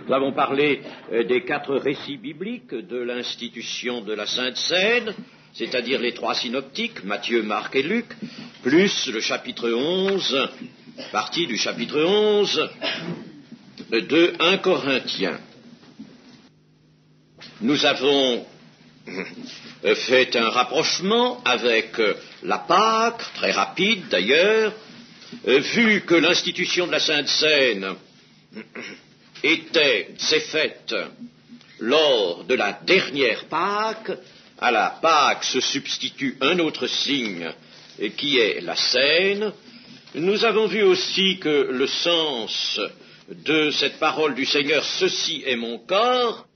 Nous avons parlé des 4 récits bibliques de l'institution de la Sainte Seine, c'est-à-dire les 3 synoptiques, Matthieu, Marc et Luc, plus le chapitre 11, partie du chapitre 11 de 1 Corinthiens. Nous avons fait un rapprochement avec la Pâque, très rapide d'ailleurs, vu que l'institution de la Sainte Seine s'est faite lors de la dernière Pâque. À la Pâque se substitue un autre signe qui est la Seine. Nous avons vu aussi que le sens de cette parole du Seigneur, ceci est mon corps,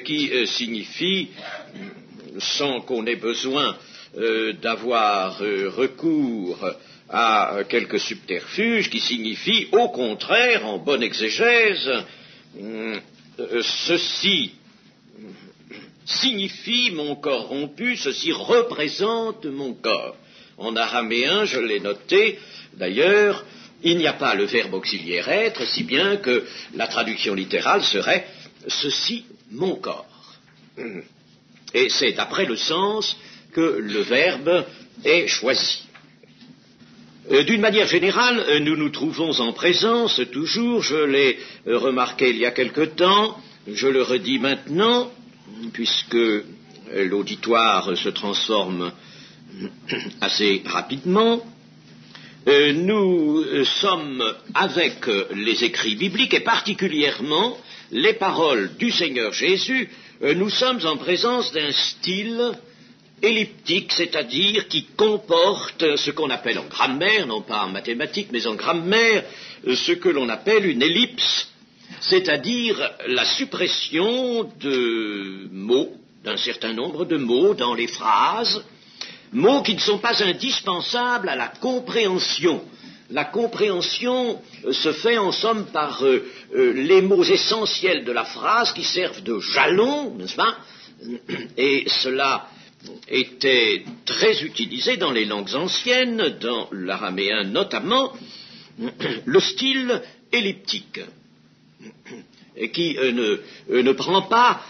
qui signifie, sans qu'on ait besoin d'avoir recours à quelques subterfuges, qui signifie, au contraire, en bonne exégèse, ceci signifie mon corps rompu, ceci représente mon corps. En araméen, je l'ai noté, d'ailleurs, il n'y a pas le verbe auxiliaire être, si bien que la traduction littérale serait « ceci mon corps ». Et c'est d'après le sens que le verbe est choisi. D'une manière générale, nous nous trouvons en présence, toujours, je l'ai remarqué il y a quelque temps, je le redis maintenant, puisque l'auditoire se transforme assez rapidement, nous sommes avec les écrits bibliques et particulièrement les paroles du Seigneur Jésus, nous sommes en présence d'un style elliptique, c'est-à-dire qui comporte ce qu'on appelle en grammaire, non pas en mathématiques, mais en grammaire, ce que l'on appelle une ellipse, c'est-à-dire la suppression de mots, d'un certain nombre de mots dans les phrases, mots qui ne sont pas indispensables à la compréhension. La compréhension se fait en somme par les mots essentiels de la phrase qui servent de jalon, n'est-ce pas? Et cela était très utilisé dans les langues anciennes, dans l'araméen notamment, le style elliptique, qui ne prend pas,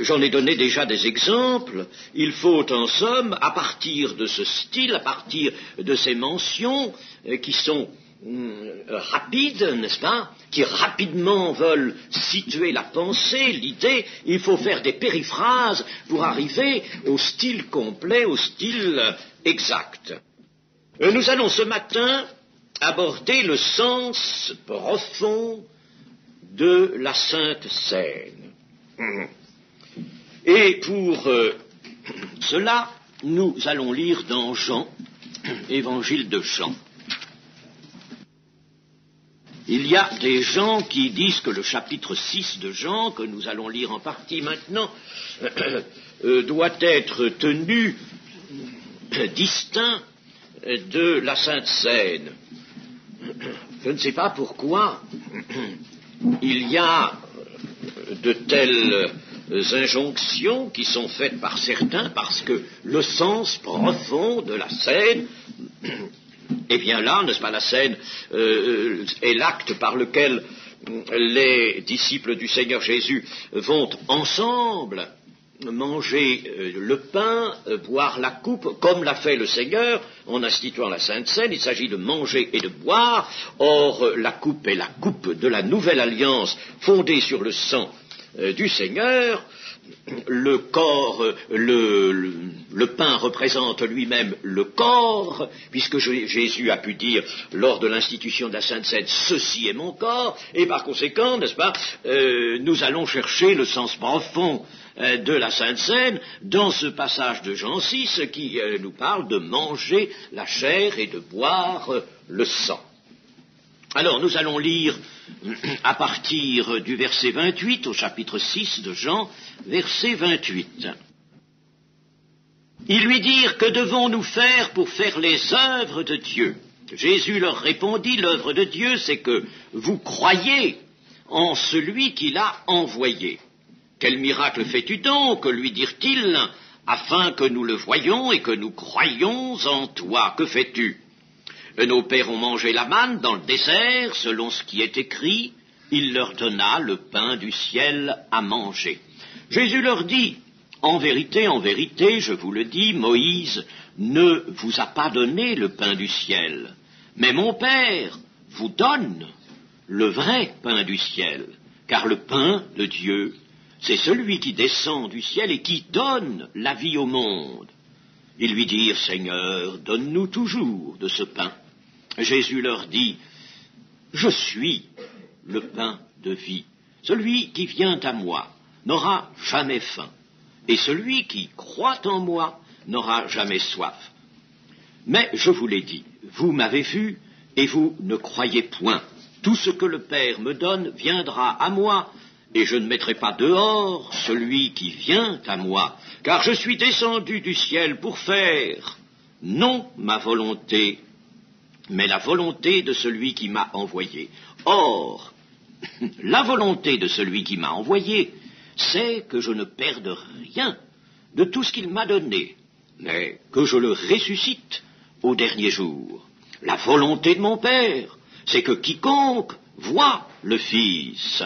j'en ai donné déjà des exemples, il faut en somme, à partir de ce style, à partir de ces mentions qui sont rapides, n'est-ce pas, qui rapidement veulent situer la pensée, l'idée, il faut faire des périphrases pour arriver au style complet, au style exact. Nous allons ce matin aborder le sens profond de la Sainte Seine. Et pour cela, nous allons lire dans Jean, évangile de Jean. Il y a des gens qui disent que le chapitre 6 de Jean, que nous allons lire en partie maintenant, doit être tenu distinct de la Sainte Seine. Je ne sais pas pourquoi il y a de telles injonctions qui sont faites par certains, parce que le sens profond de la Seine, eh bien là, n'est-ce pas, la Seine est l'acte par lequel les disciples du Seigneur Jésus vont ensemble manger le pain, boire la coupe, comme l'a fait le Seigneur en instituant la Sainte Seine. Il s'agit de manger et de boire. Or, la coupe est la coupe de la nouvelle alliance fondée sur le sang du Seigneur. Le corps, le pain représente lui-même le corps, puisque Jésus a pu dire lors de l'institution de la Sainte Seine, ceci est mon corps, et par conséquent, n'est-ce pas, nous allons chercher le sens profond de la Sainte Seine dans ce passage de Jean 6 qui nous parle de manger la chair et de boire le sang. Alors, nous allons lire à partir du verset 28 au chapitre 6 de Jean, verset 28. Ils lui dirent, que devons-nous faire pour faire les œuvres de Dieu? Jésus leur répondit, l'œuvre de Dieu, c'est que vous croyez en celui qui l'a envoyé. Quel miracle fais-tu donc, lui dirent-ils, afin que nous le voyions et que nous croyions en toi? Que fais-tu? Nos pères ont mangé la manne dans le désert, selon ce qui est écrit. il leur donna le pain du ciel à manger. Jésus leur dit, en vérité, je vous le dis, Moïse ne vous a pas donné le pain du ciel, mais mon Père vous donne le vrai pain du ciel, car le pain de Dieu, c'est celui qui descend du ciel et qui donne la vie au monde. Ils lui dirent, Seigneur, donne-nous toujours de ce pain. Jésus leur dit, je suis le pain de vie. Celui qui vient à moi n'aura jamais faim, et celui qui croit en moi n'aura jamais soif. Mais je vous l'ai dit, vous m'avez vu, et vous ne croyez point. Tout ce que le Père me donne viendra à moi, et je ne mettrai pas dehors celui qui vient à moi, car je suis descendu du ciel pour faire, non ma volonté, mais la volonté de celui qui m'a envoyé. Or, la volonté de celui qui m'a envoyé, c'est que je ne perde rien de tout ce qu'il m'a donné, mais que je le ressuscite au dernier jour. La volonté de mon Père, c'est que quiconque voit le Fils,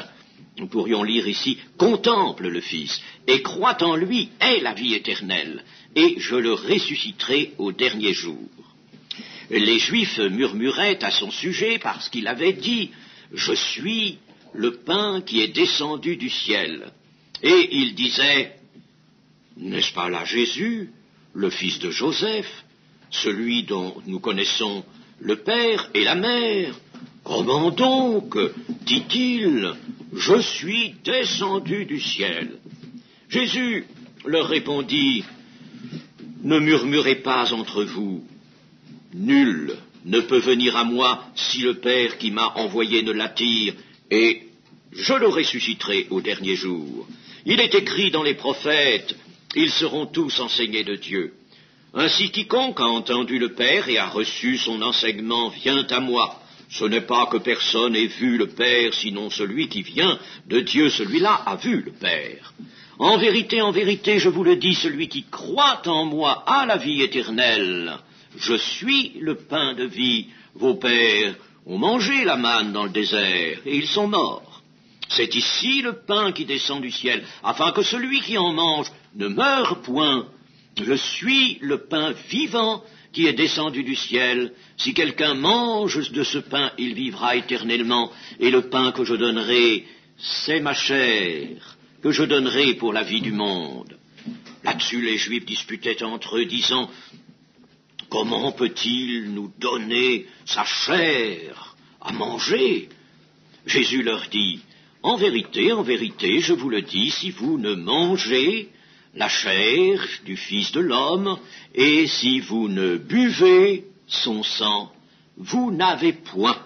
nous pourrions lire ici, contemple le Fils, et croit en lui, ait la vie éternelle, et je le ressusciterai au dernier jour. Les Juifs murmuraient à son sujet parce qu'il avait dit, je suis le pain qui est descendu du ciel. Et il disait, n'est-ce pas là Jésus, le fils de Joseph, celui dont nous connaissons le père et la mère? Comment donc, dit-il, je suis descendu du ciel? Jésus leur répondit, ne murmurez pas entre vous, nul ne peut venir à moi si le Père qui m'a envoyé ne l'attire, et je le ressusciterai au dernier jour. Il est écrit dans les prophètes, ils seront tous enseignés de Dieu. Ainsi quiconque a entendu le Père et a reçu son enseignement vient à moi. Ce n'est pas que personne ait vu le Père, sinon celui qui vient de Dieu, celui-là a vu le Père. En vérité, je vous le dis, celui qui croit en moi a la vie éternelle. Je suis le pain de vie. Vos pères ont mangé la manne dans le désert, et ils sont morts. C'est ici le pain qui descend du ciel, afin que celui qui en mange ne meure point. Je suis le pain vivant qui est descendu du ciel. Si quelqu'un mange de ce pain, il vivra éternellement. Et le pain que je donnerai, c'est ma chair, que je donnerai pour la vie du monde. Là-dessus, les Juifs disputaient entre eux, disant, comment peut-il nous donner sa chair à manger? Jésus leur dit, en vérité, je vous le dis, si vous ne mangez la chair du Fils de l'homme, et si vous ne buvez son sang, vous n'avez point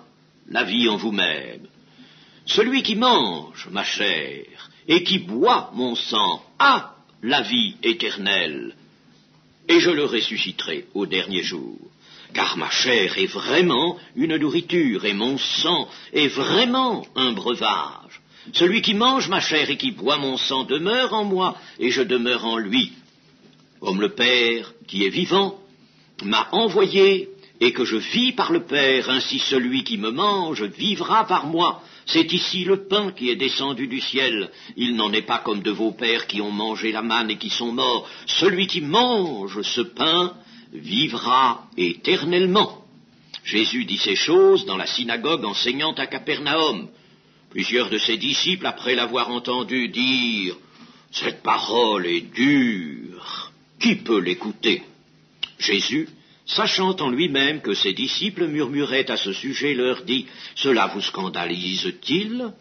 la vie en vous-même. Celui qui mange ma chair et qui boit mon sang a la vie éternelle, et je le ressusciterai au dernier jour. Car ma chair est vraiment une nourriture, et mon sang est vraiment un breuvage. Celui qui mange ma chair et qui boit mon sang demeure en moi, et je demeure en lui. Comme le Père, qui est vivant, m'a envoyé, et que je vis par le Père, ainsi celui qui me mange vivra par moi. C'est ici le pain qui est descendu du ciel. Il n'en est pas comme de vos pères qui ont mangé la manne et qui sont morts. Celui qui mange ce pain vivra éternellement. Jésus dit ces choses dans la synagogue enseignant à Capernaum. Plusieurs de ses disciples, après l'avoir entendu dire « Cette parole est dure, qui peut l'écouter ?» Jésus, sachant en lui-même que ses disciples murmuraient à ce sujet, leur dit « Cela vous scandalise-t-il?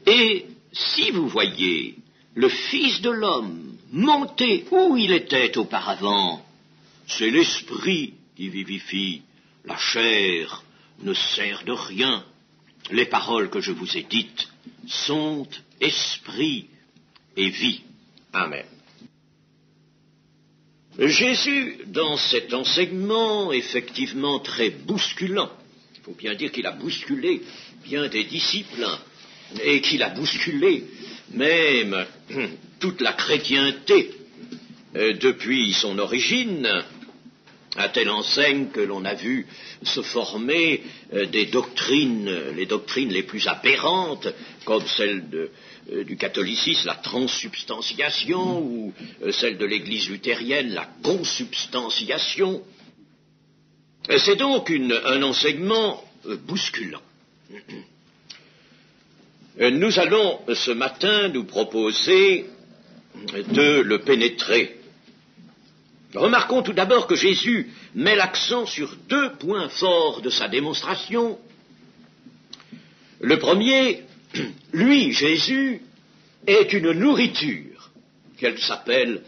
Et si vous voyez le Fils de l'homme monter où il était auparavant, c'est l'esprit qui vivifie, la chair ne sert de rien. Les paroles que je vous ai dites sont esprit et vie. » Amen. Jésus, dans cet enseignement effectivement très bousculant, il faut bien dire qu'il a bousculé bien des disciples, et qu'il a bousculé même toute la chrétienté depuis son origine, à telle enseigne que l'on a vu se former les doctrines les plus aberrantes, comme celle du catholicisme, la transsubstantiation, ou celle de l'Église luthérienne, la consubstantiation. C'est donc un enseignement bousculant. Nous allons ce matin nous proposer de le pénétrer. Remarquons tout d'abord que Jésus met l'accent sur deux points forts de sa démonstration. Le premier, lui, Jésus, est une nourriture, qu'elle s'appelle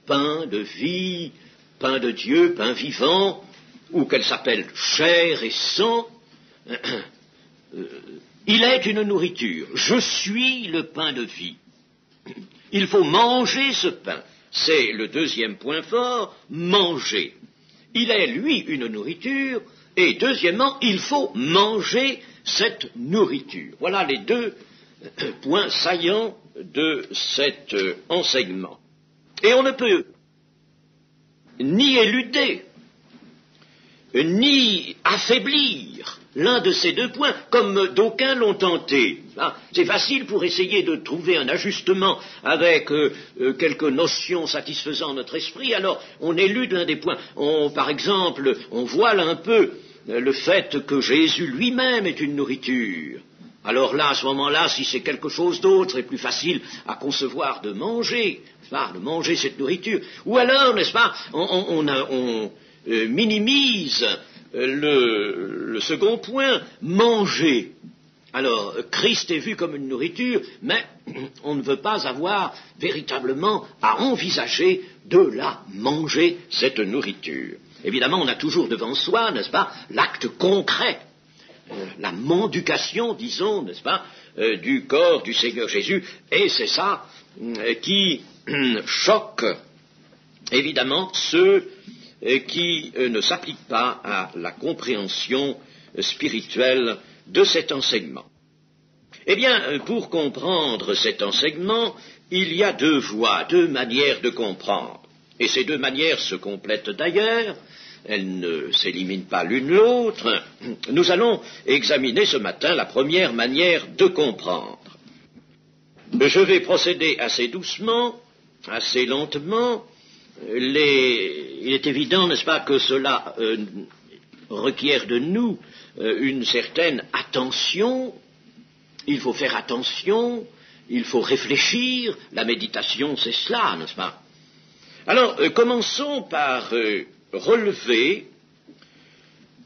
pain de vie, pain de Dieu, pain vivant, ou qu'elle s'appelle chair et sang. Il est une nourriture. Je suis le pain de vie. Il faut manger ce pain. C'est le deuxième point fort, manger. Il est, lui, une nourriture, et deuxièmement, il faut manger cette nourriture. Voilà les deux points saillants de cet enseignement. Et on ne peut ni éluder, ni affaiblir l'un de ces deux points, comme d'aucuns l'ont tenté. C'est facile pour essayer de trouver un ajustement avec quelques notions satisfaisant notre esprit, alors on élude l'un des points. Par exemple, on voile un peu le fait que Jésus lui-même est une nourriture. Alors là, à ce moment-là, si c'est quelque chose d'autre, c'est plus facile à concevoir de manger, de manger cette nourriture. Ou alors, n'est-ce pas, on minimise le second point, manger. Alors, Christ est vu comme une nourriture, mais on ne veut pas avoir véritablement à envisager de la manger, cette nourriture. Évidemment, on a toujours devant soi, n'est-ce pas, l'acte concret, la mendication, disons, n'est-ce pas, du corps du Seigneur Jésus, et c'est ça qui choque, évidemment, ceux qui ne s'appliquent pas à la compréhension spirituelle de cet enseignement. Eh bien, pour comprendre cet enseignement, il y a deux voies, deux manières de comprendre. Et ces deux manières se complètent d'ailleurs, elles ne s'éliminent pas l'une l'autre. Nous allons examiner ce matin la première manière de comprendre. Je vais procéder assez doucement, assez lentement. Il est évident, n'est-ce pas, que cela requiert de nous une certaine attention. Il faut faire attention, il faut réfléchir. La méditation, c'est cela, n'est-ce pas? Alors, commençons par relever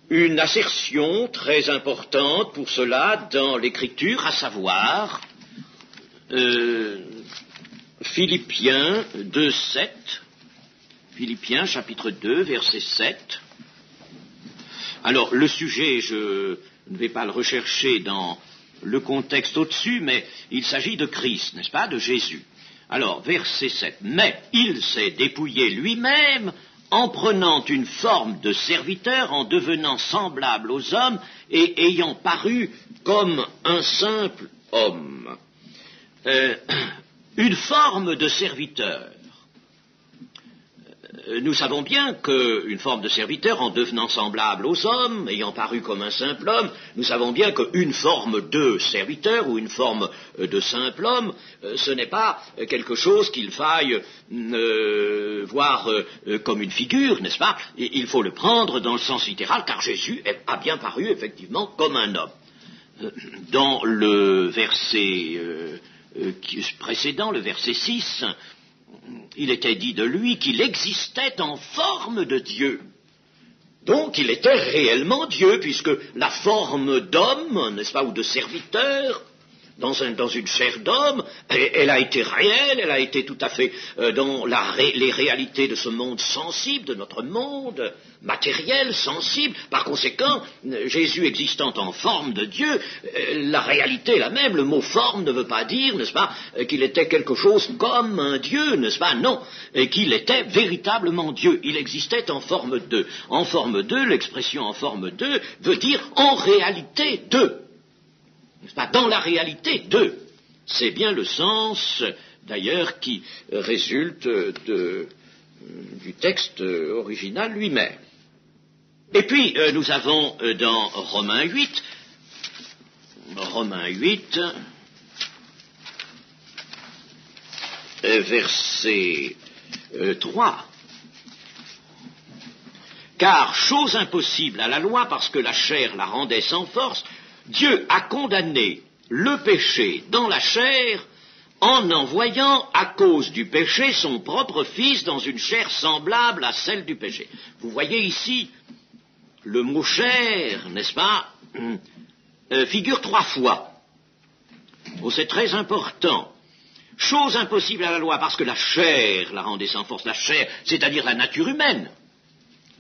une assertion très importante pour cela dans l'Écriture, à savoir Philippiens 2:7. Philippiens chapitre 2, verset 7. Alors, le sujet, je ne vais pas le rechercher dans le contexte au-dessus, mais il s'agit de Christ, n'est-ce pas, de Jésus. Alors, verset 7. Mais il s'est dépouillé lui-même en prenant une forme de serviteur, en devenant semblable aux hommes et ayant paru comme un simple homme. Une forme de serviteur. Nous savons bien qu'une forme de serviteur, en devenant semblable aux hommes, ayant paru comme un simple homme, nous savons bien qu'une forme de serviteur ou une forme de simple homme, ce n'est pas quelque chose qu'il faille voir comme une figure, n'est-ce pas? Il faut le prendre dans le sens littéral, car Jésus a bien paru effectivement comme un homme. Dans le verset précédent, le verset 6, il était dit de lui qu'il existait en forme de Dieu. Donc il était réellement Dieu, puisque la forme d'homme, n'est-ce pas, ou de serviteur, dans une chair d'homme, elle a été réelle, elle a été tout à fait dans les réalités de ce monde sensible, de notre monde matériel, sensible. Par conséquent, Jésus existant en forme de Dieu, la réalité est la même. Le mot forme ne veut pas dire, n'est-ce pas, qu'il était quelque chose comme un Dieu, n'est-ce pas? Non, qu'il était véritablement Dieu. Il existait en forme de. En forme de, l'expression en forme de veut dire en réalité de. N'est-ce pas? Dans la réalité d'eux. C'est bien le sens, d'ailleurs, qui résulte du texte original lui-même. Et puis, nous avons dans Romains 8, verset 3. Car, chose impossible à la loi, parce que la chair la rendait sans force, Dieu a condamné le péché dans la chair en envoyant à cause du péché son propre Fils dans une chair semblable à celle du péché. Vous voyez ici, le mot chair, n'est-ce pas, figure 3 fois. Oh, c'est très important. Chose impossible à la loi, parce que la chair la rendait sans force. La chair, c'est-à-dire la nature humaine.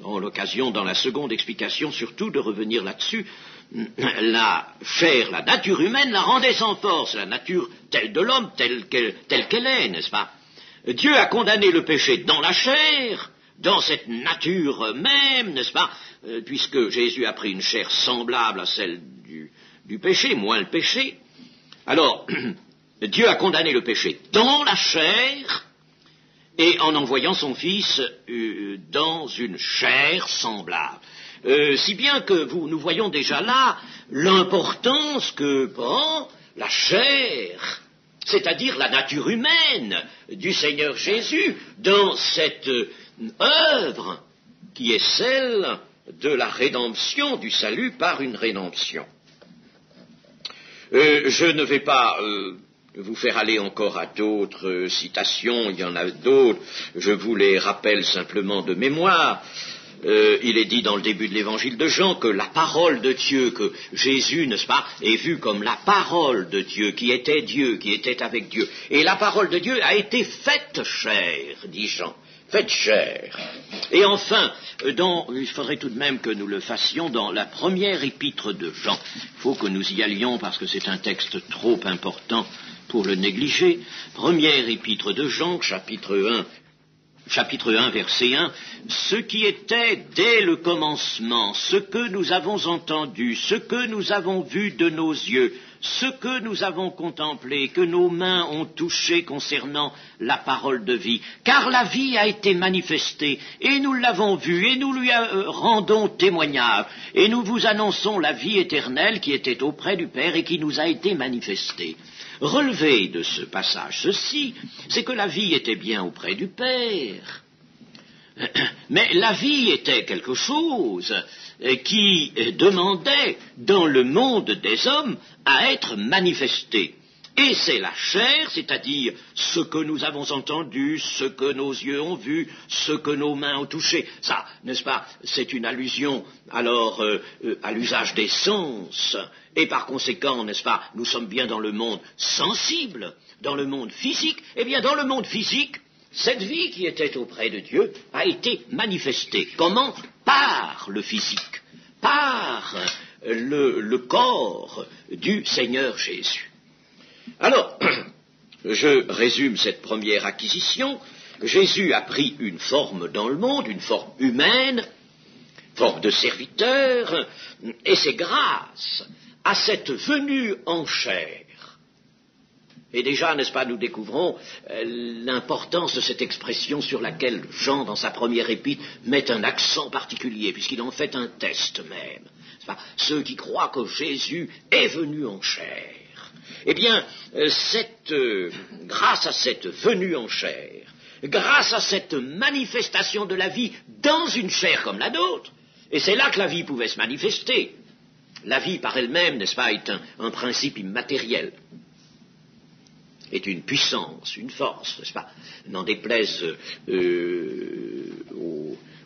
On aura l'occasion, dans la seconde explication, surtout de revenir là-dessus. La chair, la nature humaine, la rendait sans force. La nature telle de l'homme, telle qu'elle est, n'est-ce pas? Dieu a condamné le péché dans la chair, dans cette nature même, n'est-ce pas? Puisque Jésus a pris une chair semblable à celle du péché, moins le péché. Alors, Dieu a condamné le péché dans la chair, et en envoyant son Fils dans une chair semblable. Si bien que nous voyons déjà là l'importance que prend la chair, c'est-à-dire la nature humaine du Seigneur Jésus, dans cette œuvre qui est celle de la rédemption, du salut par une rédemption. Je ne vais pas vous faire aller encore à d'autres citations, il y en a d'autres, je vous les rappelle simplement de mémoire. Il est dit dans le début de l'évangile de Jean que la parole de Dieu, que Jésus, n'est-ce pas, est vu comme la parole de Dieu, qui était avec Dieu. Et la parole de Dieu a été faite chair, dit Jean, faite chair. Et enfin, il faudrait tout de même que nous le fassions dans la première épître de Jean. Il faut que nous y allions parce que c'est un texte trop important pour le négliger. Première épître de Jean, chapitre 1, verset 1, « Ce qui était dès le commencement, ce que nous avons entendu, ce que nous avons vu de nos yeux, ce que nous avons contemplé, que nos mains ont touché concernant la parole de vie. Car la vie a été manifestée, et nous l'avons vue, et nous lui rendons témoignage, et nous vous annonçons la vie éternelle qui était auprès du Père et qui nous a été manifestée. » Relevez de ce passage ceci, c'est que la vie était bien auprès du Père. Mais la vie était quelque chose qui demandait dans le monde des hommes à être manifesté. Et c'est la chair, c'est-à-dire ce que nous avons entendu, ce que nos yeux ont vu, ce que nos mains ont touché. Ça, n'est-ce pas, c'est une allusion alors à l'usage des sens. Et par conséquent, n'est-ce pas, nous sommes bien dans le monde sensible, dans le monde physique. Eh bien, dans le monde physique, cette vie qui était auprès de Dieu a été manifestée. Comment? Par le physique, par le corps du Seigneur Jésus. Alors, je résume cette première acquisition. Jésus a pris une forme dans le monde, une forme humaine, forme de serviteur, et c'est grâce à cette venue en chair. Et déjà, n'est-ce pas, nous découvrons l'importance de cette expression sur laquelle Jean, dans sa première épître, met un accent particulier, puisqu'il en fait un test même. N'est-ce pas, ceux qui croient que Jésus est venu en chair. Eh bien, grâce à cette venue en chair, grâce à cette manifestation de la vie dans une chair comme la nôtre, et c'est là que la vie pouvait se manifester. La vie par elle-même, n'est-ce pas, est un principe immatériel, est une puissance, une force, n'est-ce pas, n'en déplaise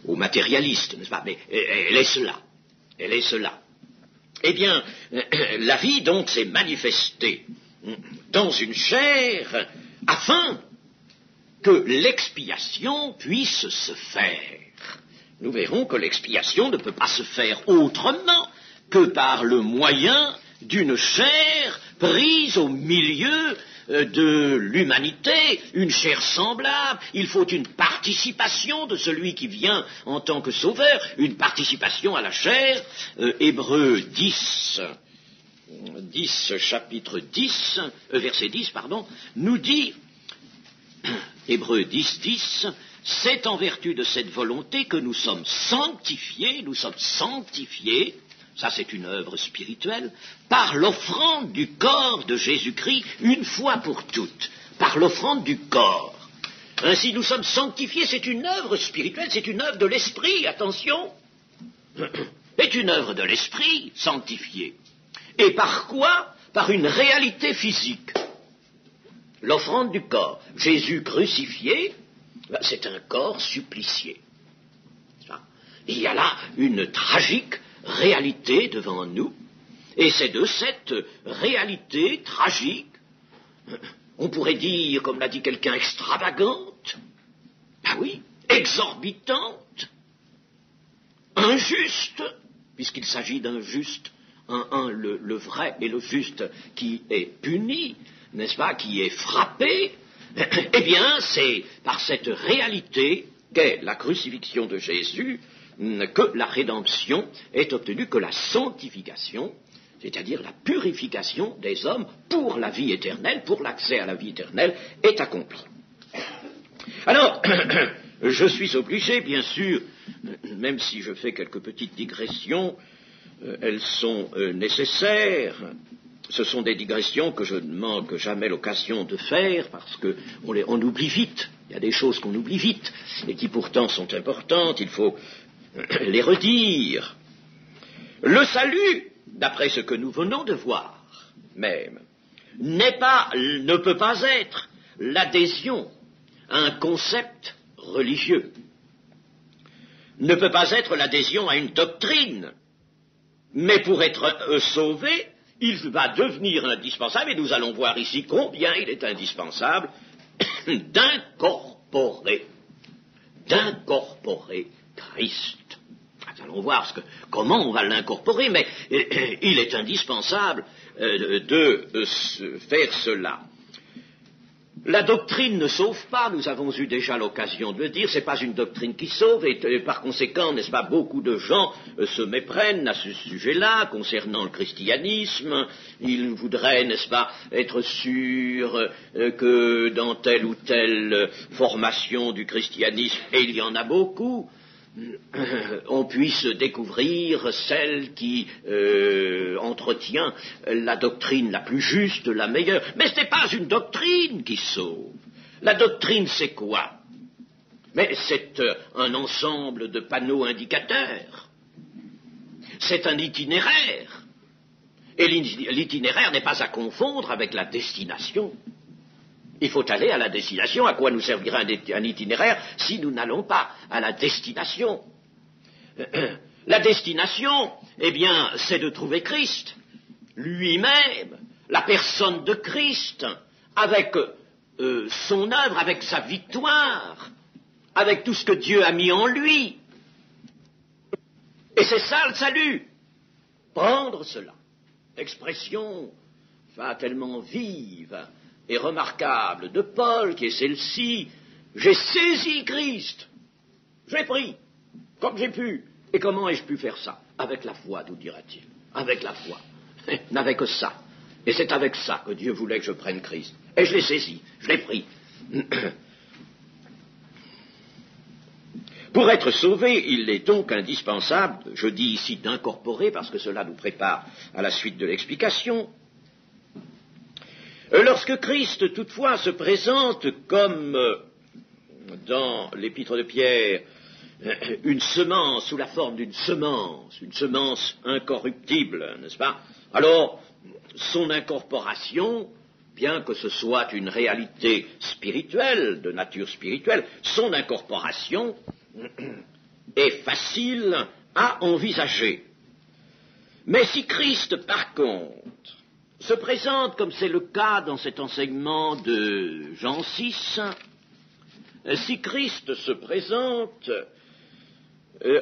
aux matérialistes, n'est-ce pas, mais elle est cela. Eh bien, la vie, donc, s'est manifestée dans une chair afin que l'expiation puisse se faire. Nous verrons que l'expiation ne peut pas se faire autrement que par le moyen d'une chair prise au milieu de l'humanité, une chair semblable. Il faut une participation de celui qui vient en tant que sauveur, une participation à la chair. Hébreux 10, chapitre 10, verset 10, nous dit, Hébreux 10, c'est en vertu de cette volonté que nous sommes sanctifiés, ça c'est une œuvre spirituelle, par l'offrande du corps de Jésus-Christ une fois pour toutes, par l'offrande du corps. Ainsi nous sommes sanctifiés, c'est une œuvre spirituelle, c'est une œuvre de l'esprit, attention, c'est une œuvre de l'esprit sanctifiée. Et par quoi? Par une réalité physique. L'offrande du corps. Jésus crucifié, c'est un corps supplicié. Il y a là une tragique réalité devant nous, et c'est de cette réalité tragique, on pourrait dire, comme l'a dit quelqu'un, extravagante, ben oui, exorbitante, injuste, puisqu'il s'agit d'un juste, le vrai et le juste qui est puni, n'est-ce pas, qui est frappé, eh bien, c'est par cette réalité qu'est la crucifixion de Jésus que la rédemption est obtenue, que la sanctification, c'est-à-dire la purification des hommes pour la vie éternelle, pour l'accès à la vie éternelle, est accomplie. Alors, je suis obligé, bien sûr, même si je fais quelques petites digressions, elles sont nécessaires. Ce sont des digressions que je ne manque jamais l'occasion de faire parce qu'on oublie vite. Il y a des choses qu'on oublie vite et qui pourtant sont importantes. Il faut les redire. Le salut, d'après ce que nous venons de voir, même, ne peut pas être l'adhésion à un concept religieux, ne peut pas être l'adhésion à une doctrine, mais pour être sauvé, il va devenir indispensable, et nous allons voir ici combien il est indispensable, d'incorporer Christ. Nous allons voir comment on va l'incorporer, mais il est indispensable de faire cela. La doctrine ne sauve pas, nous avons eu déjà l'occasion de le dire, c'est pas une doctrine qui sauve, et par conséquent, n'est-ce pas, beaucoup de gens se méprennent à ce sujet-là, concernant le christianisme. Ils voudraient, n'est-ce pas, être sûrs que dans telle ou telle formation du christianisme, et il y en a beaucoup, on puisse découvrir celle qui entretient la doctrine la plus juste, la meilleure. Mais ce n'est pas une doctrine qui sauve. La doctrine, c'est quoi? Mais c'est un ensemble de panneaux indicateurs. C'est un itinéraire. Et l'itinéraire n'est pas à confondre avec la destination. Il faut aller à la destination. À quoi nous servira un itinéraire si nous n'allons pas à la destination? La destination, eh bien, c'est de trouver Christ, lui-même, la personne de Christ, avec son œuvre, avec sa victoire, avec tout ce que Dieu a mis en lui. Et c'est ça le salut. Prendre cela. Expression tellement vive et remarquable de Paul, qui est celle-ci: j'ai saisi Christ, je l'ai pris, comme j'ai pu. Et comment ai-je pu faire ça? Avec la foi, nous dira-t-il. Avec la foi. N'avec que ça. Et c'est avec ça que Dieu voulait que je prenne Christ. Et je l'ai saisi, je l'ai pris. Pour être sauvé, il est donc indispensable, je dis ici d'incorporer, parce que cela nous prépare à la suite de l'explication. Lorsque Christ, toutefois, se présente comme, dans l'épître de Pierre, une semence sous la forme d'une semence incorruptible, n'est-ce pas? Alors, son incorporation, bien que ce soit une réalité spirituelle, de nature spirituelle, son incorporation est facile à envisager. Mais si Christ, par contre, se présente, comme c'est le cas dans cet enseignement de Jean 6, si Christ se présente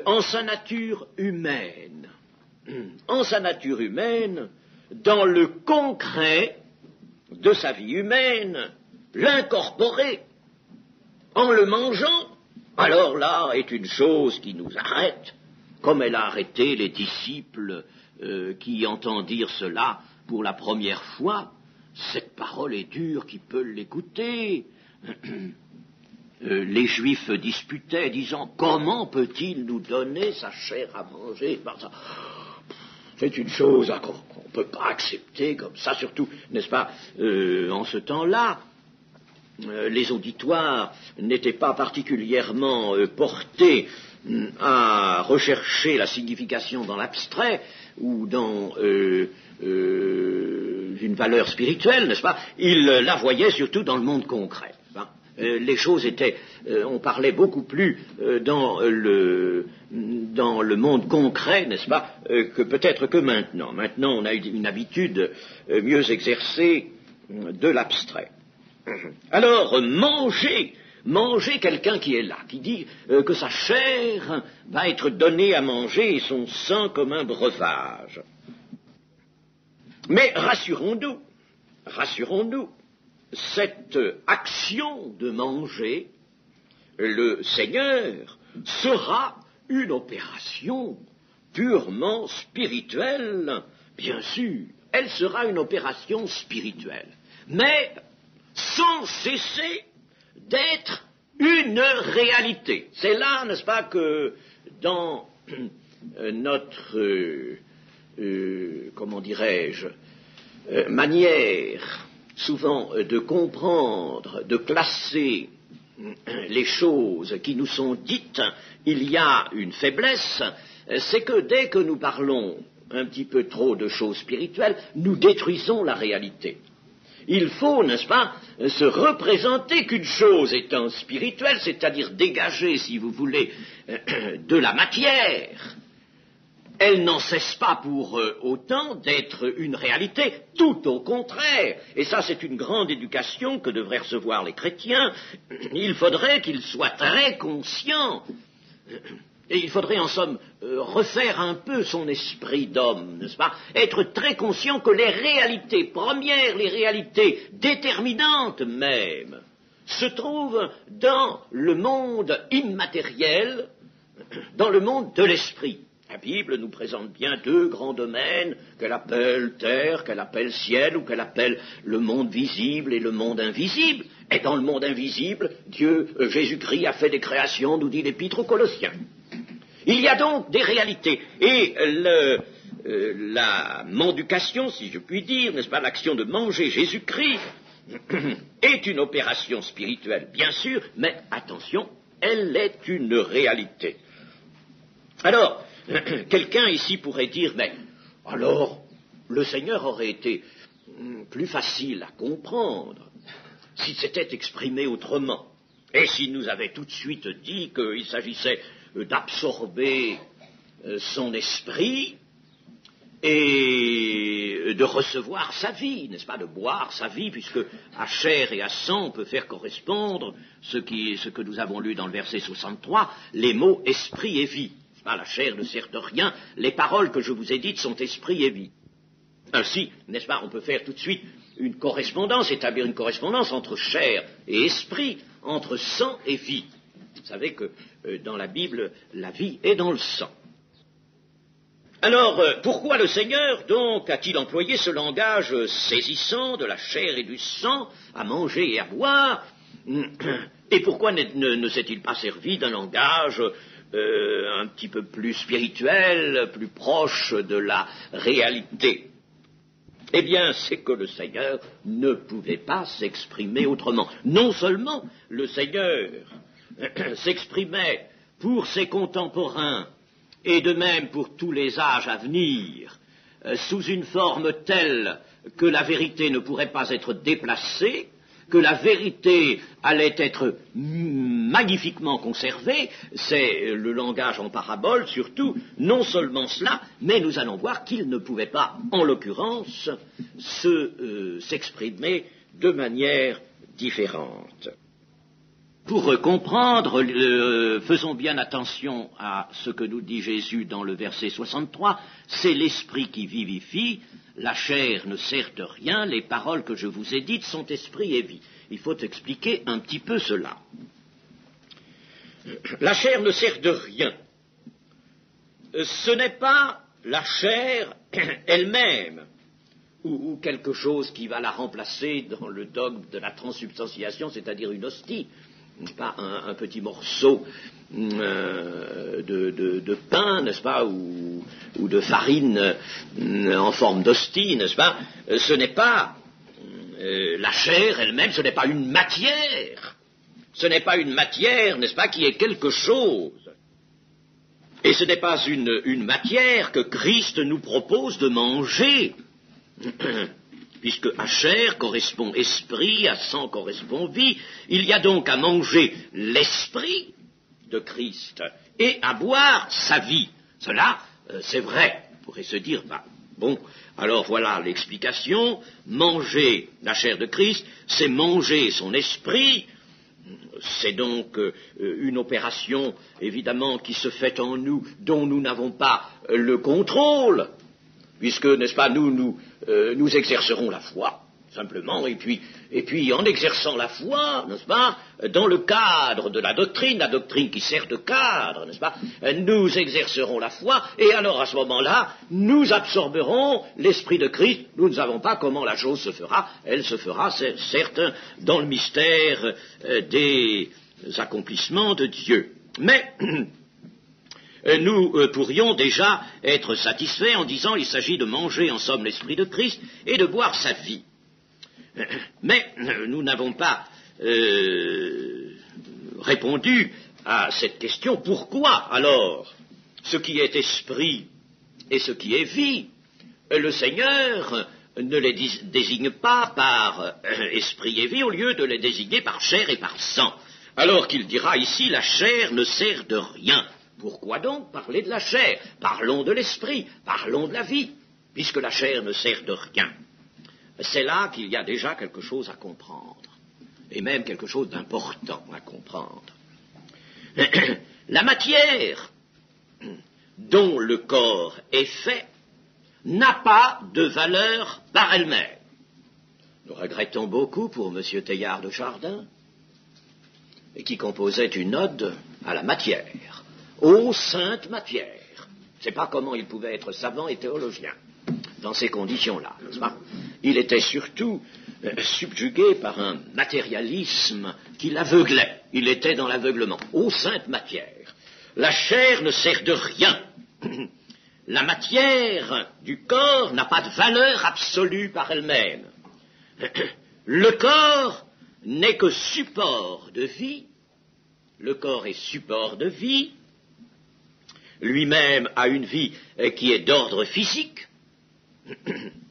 en sa nature humaine, dans le concret de sa vie humaine, l'incorporer en le mangeant, alors là est une chose qui nous arrête, comme elle a arrêté les disciples qui entendent dire cela pour la première fois. Cette parole est dure, qui peut l'écouter? les Juifs disputaient, disant « Comment peut-il nous donner sa chair à manger ?» C'est une chose qu'on ne peut pas accepter comme ça, surtout, n'est-ce pas, en ce temps-là. Les auditoires n'étaient pas particulièrement portés à rechercher la signification dans l'abstrait ou dans une valeur spirituelle, n'est-ce pas? Ils la voyaient surtout dans le monde concret. Les choses étaient, on parlait beaucoup plus dans le monde concret, n'est-ce pas, que peut-être que maintenant. Maintenant, on a une habitude mieux exercée de l'abstrait. Alors, manger quelqu'un qui est là, qui dit que sa chair va être donnée à manger et son sang comme un breuvage. Mais rassurons-nous, cette action de manger, le Seigneur, sera une opération purement spirituelle, bien sûr. Elle sera une opération spirituelle, mais sans cesser d'être une réalité. C'est là, n'est-ce pas, que dans notre, comment dirais-je, manière souvent de comprendre, de classer les choses qui nous sont dites, il y a une faiblesse, c'est que dès que nous parlons un petit peu trop de choses spirituelles, nous détruisons la réalité. Il faut, n'est-ce pas, se représenter qu'une chose étant spirituelle, c'est-à-dire dégager, si vous voulez, de la matière. Elle n'en cesse pas pour autant d'être une réalité, tout au contraire. Et ça, c'est une grande éducation que devraient recevoir les chrétiens. Il faudrait qu'ils soient très conscients. Et il faudrait en somme refaire un peu son esprit d'homme, n'est-ce pas? Être très conscient que les réalités premières, les réalités déterminantes même, se trouvent dans le monde immatériel, dans le monde de l'esprit. La Bible nous présente bien deux grands domaines qu'elle appelle terre, qu'elle appelle ciel, ou qu'elle appelle le monde visible et le monde invisible. Et dans le monde invisible, Jésus-Christ a fait des créations, nous dit l'Épître aux Colossiens. Il y a donc des réalités. Et la mendication, si je puis dire, n'est-ce pas, l'action de manger Jésus-Christ, est une opération spirituelle, bien sûr, mais attention, elle est une réalité. Alors, quelqu'un ici pourrait dire, mais alors, le Seigneur aurait été plus facile à comprendre s'il s'était exprimé autrement, et s'il nous avait tout de suite dit qu'il s'agissait d'absorber son esprit et de recevoir sa vie, n'est-ce pas, de boire sa vie, puisque à chair et à sang on peut faire correspondre ce que nous avons lu dans le verset 63, les mots esprit et vie. La chair ne sert de rien, les paroles que je vous ai dites sont esprit et vie. Ainsi, n'est-ce pas, on peut faire tout de suite une correspondance, établir une correspondance entre chair et esprit, entre sang et vie. Vous savez que dans la Bible, la vie est dans le sang. Alors, pourquoi le Seigneur, donc, a-t-il employé ce langage saisissant de la chair et du sang à manger et à boire? Et pourquoi ne s'est-il pas servi d'un langage un petit peu plus spirituel, plus proche de la réalité? Eh bien, c'est que le Seigneur ne pouvait pas s'exprimer autrement. Non seulement le Seigneur s'exprimait pour ses contemporains, et de même pour tous les âges à venir, sous une forme telle que la vérité ne pourrait pas être déplacée, que la vérité allait être magnifiquement conservée, c'est le langage en parabole surtout, non seulement cela, mais nous allons voir qu'il ne pouvait pas, en l'occurrence, s'exprimer de manière différente. Pour comprendre, faisons bien attention à ce que nous dit Jésus dans le verset 63, c'est l'esprit qui vivifie, la chair ne sert de rien, les paroles que je vous ai dites sont esprit et vie. Il faut expliquer un petit peu cela. La chair ne sert de rien. Ce n'est pas la chair elle-même, ou quelque chose qui va la remplacer dans le dogme de la transsubstantiation, c'est-à-dire une hostie. n'est-ce pas, un petit morceau de pain, n'est-ce pas, ou de farine en forme d'hostie, n'est-ce pas, ce n'est pas la chair elle-même, ce n'est pas une matière. Ce n'est pas une matière, n'est-ce pas, qui est quelque chose. Et ce n'est pas une matière que Christ nous propose de manger. Puisque à chair correspond esprit, à sang correspond vie, il y a donc à manger l'esprit de Christ et à boire sa vie. Cela, c'est vrai. On pourrait se dire, bon, alors voilà l'explication. Manger la chair de Christ, c'est manger son esprit. C'est donc une opération, évidemment, qui se fait en nous, dont nous n'avons pas le contrôle. Puisque, n'est-ce pas, nous exercerons la foi, simplement, et puis en exerçant la foi, n'est-ce pas, dans le cadre de la doctrine qui sert de cadre, n'est-ce pas, nous exercerons la foi, et alors à ce moment-là, nous absorberons l'Esprit de Christ. Nous ne savons pas comment la chose se fera, elle se fera, c'est certain, dans le mystère des accomplissements de Dieu. Mais nous pourrions déjà être satisfaits en disant il s'agit de manger en somme l'Esprit de Christ et de boire sa vie. Mais nous n'avons pas répondu à cette question. Pourquoi alors ce qui est esprit et ce qui est vie, le Seigneur ne les désigne pas par esprit et vie au lieu de les désigner par chair et par sang, alors qu'il dira ici la chair ne sert de rien. Pourquoi donc parler de la chair? Parlons de l'esprit, parlons de la vie, puisque la chair ne sert de rien. C'est là qu'il y a déjà quelque chose à comprendre, et même quelque chose d'important à comprendre. La matière dont le corps est fait n'a pas de valeur par elle-même. Nous regrettons beaucoup pour M. Teilhard de Chardin, qui composait une ode à la matière. Ô sainte matière! Je ne sais pas comment il pouvait être savant et théologien dans ces conditions-là, n'est-ce pas? Il était surtout subjugué par un matérialisme qui l'aveuglait. Il était dans l'aveuglement. Ô sainte matière! La chair ne sert de rien. La matière du corps n'a pas de valeur absolue par elle-même. Le corps n'est que support de vie. Le corps est support de vie. Lui-même a une vie qui est d'ordre physique,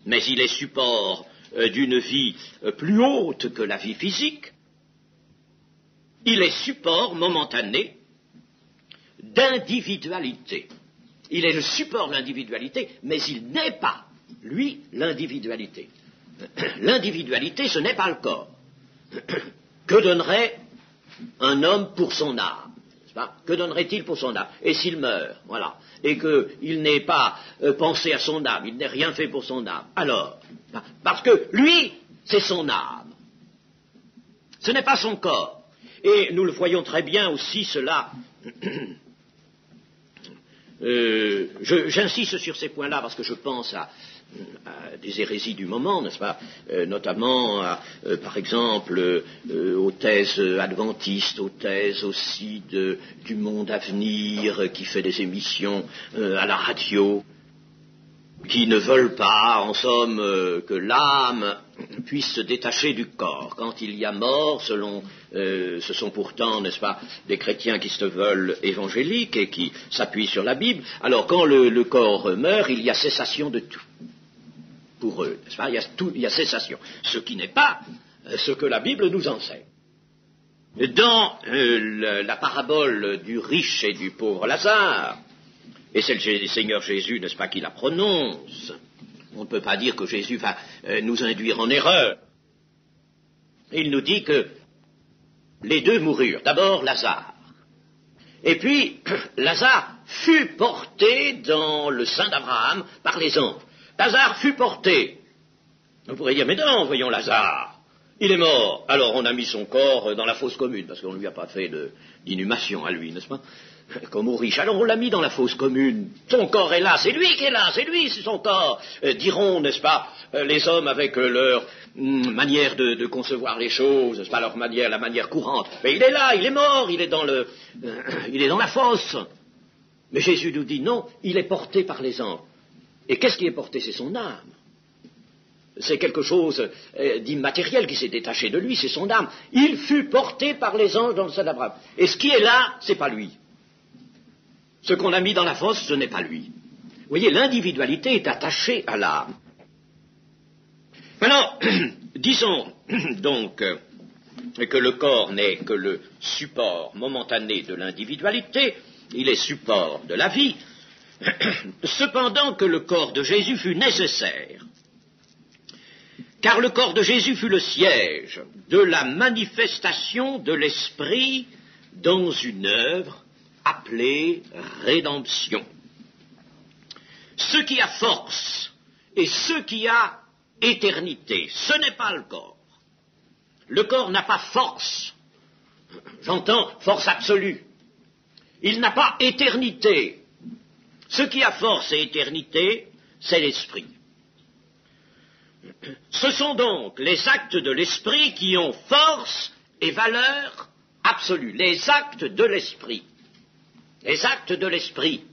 mais il est support d'une vie plus haute que la vie physique. Il est support momentané d'individualité. Il est le support de l'individualité, mais il n'est pas, lui, l'individualité. L'individualité, ce n'est pas le corps. Que donnerait un homme pour son âme? Que donnerait-il pour son âme? Et s'il meurt, voilà, et qu'il n'ait pas pensé à son âme, il n'ait rien fait pour son âme, alors, parce que lui, c'est son âme. Ce n'est pas son corps. Et nous le voyons très bien aussi, cela. J'insiste sur ces points-là parce que je pense à des hérésies du moment, n'est-ce pas, notamment, par exemple, aux thèses adventistes, aux thèses aussi du monde à venir, qui fait des émissions à la radio, qui ne veulent pas, en somme, que l'âme puisse se détacher du corps. Quand il y a mort, ce sont pourtant, n'est-ce pas, des chrétiens qui se veulent évangéliques et qui s'appuient sur la Bible. Alors, quand le corps meurt, il y a cessation de tout. Pour eux, n'est-ce pas, il y a cessation. Ce qui n'est pas ce que la Bible nous enseigne. Dans la parabole du riche et du pauvre Lazare, et c'est le Seigneur Jésus, n'est-ce pas, qui la prononce, on ne peut pas dire que Jésus va nous induire en erreur. Il nous dit que les deux moururent. D'abord Lazare. Et puis, Lazare fut porté dans le sein d'Abraham par les anges. Lazare fut porté. On pourrait dire, mais non, voyons Lazare, il est mort. Alors on a mis son corps dans la fosse commune, parce qu'on ne lui a pas fait d'inhumation à lui, n'est-ce pas? comme aux riches. Alors on l'a mis dans la fosse commune. Son corps est là, c'est lui qui est là, c'est lui, c'est son corps. Diront, n'est-ce pas, les hommes avec leur manière de concevoir les choses, n'est-ce pas, leur manière, la manière courante. Mais il est là, il est mort, il est dans la fosse. Mais Jésus nous dit non, il est porté par les anges. Et qu'est-ce qui est porté? C'est son âme. C'est quelque chose d'immatériel qui s'est détaché de lui, c'est son âme. Il fut porté par les anges dans le sein d'Abraham. Et ce qui est là, c'est pas lui. Ce qu'on a mis dans la fosse, ce n'est pas lui. Vous voyez, l'individualité est attachée à l'âme. Maintenant, disons donc que le corps n'est que le support momentané de l'individualité, il est support de la vie, cependant que le corps de Jésus fut nécessaire, car le corps de Jésus fut le siège de la manifestation de l'Esprit dans une œuvre appelée rédemption. Ce qui a force et ce qui a éternité, ce n'est pas le corps. Le corps n'a pas force, j'entends force absolue. Il n'a pas éternité. Ce qui a force et éternité, c'est l'esprit. Ce sont donc les actes de l'esprit qui ont force et valeur absolue. Les actes de l'esprit. Les actes de l'esprit.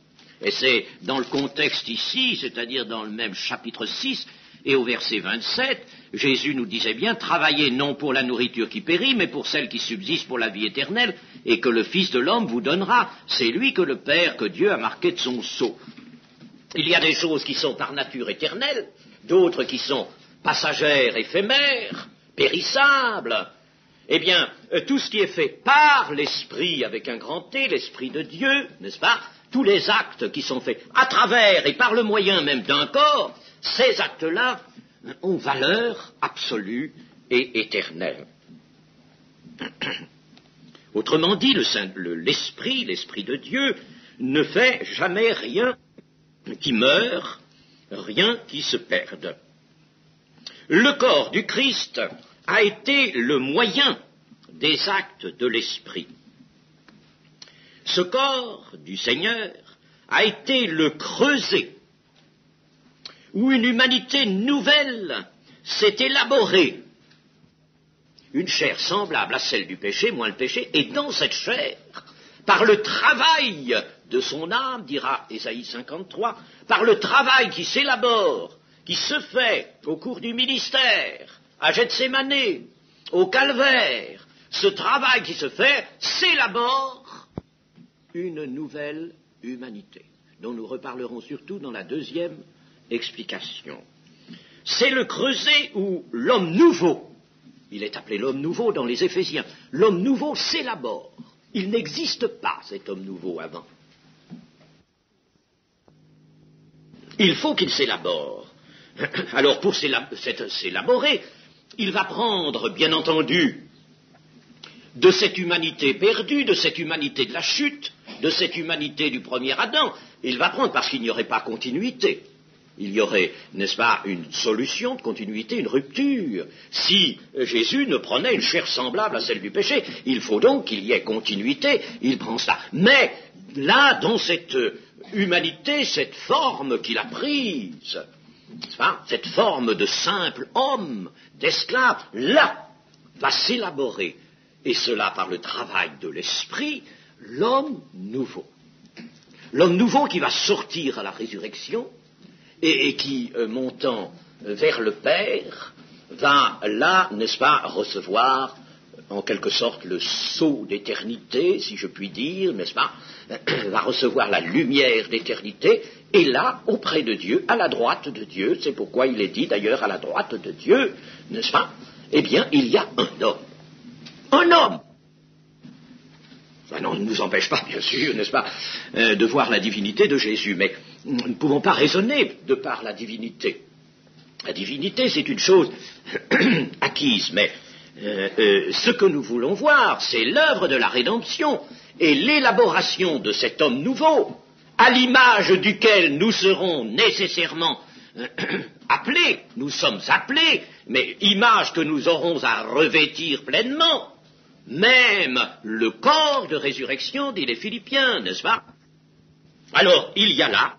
Et c'est dans le contexte ici, c'est-à-dire dans le même chapitre 6, et au verset 27, Jésus nous disait bien, travaillez non pour la nourriture qui périt, mais pour celle qui subsiste pour la vie éternelle, et que le Fils de l'homme vous donnera. C'est lui que le Père, que Dieu a marqué de son sceau. Il y a des choses qui sont par nature éternelles, d'autres qui sont passagères, éphémères, périssables. Eh bien, tout ce qui est fait par l'Esprit, avec un grand T, l'Esprit de Dieu, n'est-ce pas, tous les actes qui sont faits à travers et par le moyen même d'un corps, ces actes-là ont valeur absolue et éternelle. Autrement dit, l'Esprit de Dieu ne fait jamais rien qui meurt, rien qui se perde. Le corps du Christ a été le moyen des actes de l'Esprit. Ce corps du Seigneur a été le creuset où une humanité nouvelle s'est élaborée. Une chair semblable à celle du péché, moins le péché, et dans cette chair, par le travail de son âme, dira Ésaïe 53, par le travail qui s'élabore, qui se fait au cours du ministère, à Gethsémanée, au Calvaire, ce travail qui se fait s'élabore une nouvelle humanité, dont nous reparlerons surtout dans la deuxième explication. C'est le creuset où l'homme nouveau, il est appelé l'homme nouveau dans les Éphésiens, l'homme nouveau s'élabore. Il n'existe pas cet homme nouveau avant. Il faut qu'il s'élabore. Alors pour s'élaborer, il va prendre, bien entendu, de cette humanité perdue, de cette humanité de la chute, de cette humanité du premier Adam, il va prendre, parce qu'il n'y aurait pas continuité. Il y aurait, n'est-ce pas, une solution de continuité, une rupture. Si Jésus ne prenait une chair semblable à celle du péché, il faut donc qu'il y ait continuité, il prend ça. Mais là, dans cette humanité, cette forme qu'il a prise, cette forme de simple homme, d'esclave, là, va s'élaborer, et cela par le travail de l'esprit, l'homme nouveau. L'homme nouveau qui va sortir à la résurrection, et qui, montant vers le Père, va là, n'est-ce pas, recevoir en quelque sorte le sceau d'éternité, si je puis dire, n'est-ce pas, va recevoir la lumière d'éternité, et là, auprès de Dieu, à la droite de Dieu, c'est pourquoi il est dit d'ailleurs à la droite de Dieu, n'est-ce pas, eh bien, il y a un homme. Un homme! Ça ne nous empêche pas, bien sûr, n'est-ce pas, de voir la divinité de Jésus, mais nous ne pouvons pas raisonner de par la divinité. La divinité, c'est une chose acquise, mais ce que nous voulons voir, c'est l'œuvre de la rédemption et l'élaboration de cet homme nouveau, à l'image duquel nous serons nécessairement appelés, nous sommes appelés, mais image que nous aurons à revêtir pleinement, même le corps de résurrection, dit les Philippiens, n'est-ce pas? Alors, il y a là,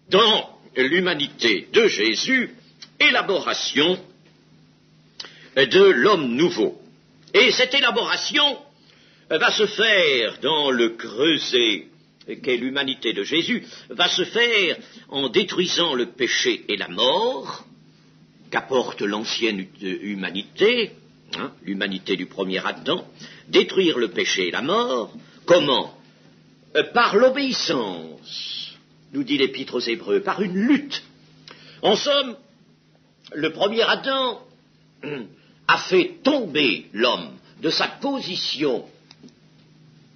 dans l'humanité de Jésus, élaboration de l'homme nouveau. Et cette élaboration va se faire dans le creuset qu'est l'humanité de Jésus, va se faire en détruisant le péché et la mort qu'apporte l'ancienne humanité, l'humanité du premier Adam, détruire le péché et la mort. Comment? Par l'obéissance, nous dit l'Épître aux Hébreux, par une lutte. En somme, le premier Adam a fait tomber l'homme de sa position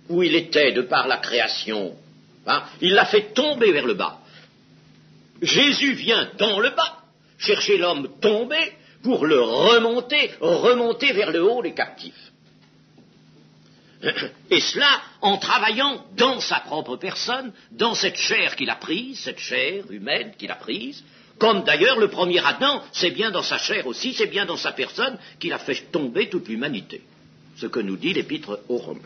où il était de par la création. Il l'a fait tomber vers le bas. Jésus vient dans le bas chercher l'homme tombé pour le remonter vers le haut des captifs. Et cela en travaillant dans sa propre personne, dans cette chair qu'il a prise, cette chair humaine qu'il a prise, comme d'ailleurs le premier Adam, c'est bien dans sa chair aussi, c'est bien dans sa personne qu'il a fait tomber toute l'humanité. Ce que nous dit l'Épître aux Romains.